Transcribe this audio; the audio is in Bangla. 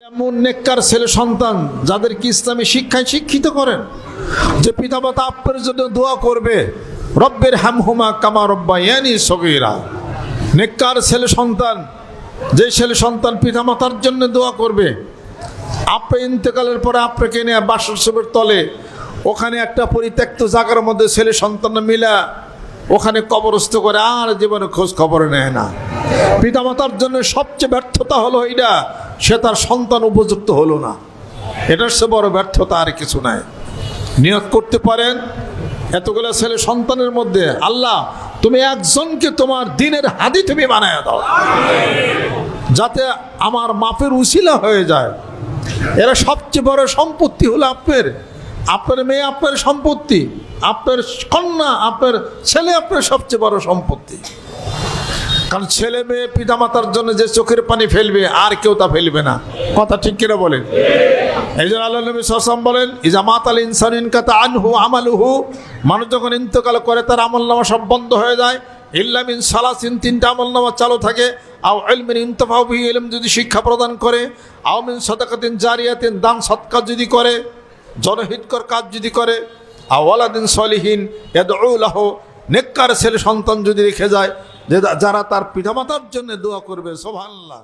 এমন নেককার ছেলে সন্তান যাদেরকে ইসলামী শিক্ষায় শিক্ষিত করেন, যে পিতামাতা আপনার জন্য দোয়া করবে, রব্বের হামহুমা কামা রব্বায়ানি সগীরা। নেককার ছেলে সন্তান, যে ছেলে সন্তান পিতামাতার জন্য দোয়া করবে, আপনি ইন্তেকালের পরে আপনাকে নিয়ে বাসর তলে ওখানে একটা পরিত্যক্ত জায়গার মধ্যে ছেলে সন্তান মিলা ওখানে কবরস্থ করে আর জীবনে খোঁজ খবর নেয় না। পিতামাতার জন্য সবচেয়ে ব্যর্থতা হলো এটা, সে তার সন্তান উপযুক্ত হলো না। এটার সে বড় ব্যর্থতা আর কিছু নাই। নিয়ত করতে পারেন এতগুলো ছেলে সন্তানের মধ্যে, আল্লাহ তুমি একজনকে তোমার দ্বীনের হাদি তুমি বানায় দাও, যাতে আমার মাপের উসিলা হয়ে যায়। এরা সবচেয়ে বড় সম্পত্তি হলো আপনার মেয়ে আপনার সম্পত্তি, আপনার কন্যা আপনার ছেলে আপনার সবচেয়ে বড় সম্পত্তি। কারণ ছেলে মেয়ে পিতামাতার জন্য যে চোখের পানি ফেলবে আর কেউ তা ফেলবে না। কথা ঠিক কিনা বলেন? এই জন্য আল্লাহ নবী সাল্লাল্লাহু আলাইহি ওয়াসাল্লাম বলেন, ইজা মাতাল ইনসানু ইনকাতা আনহু আমালুহু, মানুষ যখন ইন্তেকাল করে তার আমলনামা সব বন্ধ হয়ে যায়। ইল্লা মিন সালাসিন, তিনটা আমলনামা চালু থাকে। আও ইলমিন ইনতাফাউ বিহি, ইলম যদি শিক্ষা প্রদান করে। আও মিন সাদাকাতিন জারিয়াতিন, দান সদকা যদি করে, জনহিতকর কাজ যদি করে। আও ওয়ালাদিন সলিহিন ইয়াদউ লাহু, নেককার ছেলে সন্তান যদি রেখে যায় যে যারা তার পিতামাতার জন্য দোয়া করবে। সুবহানাল্লাহ।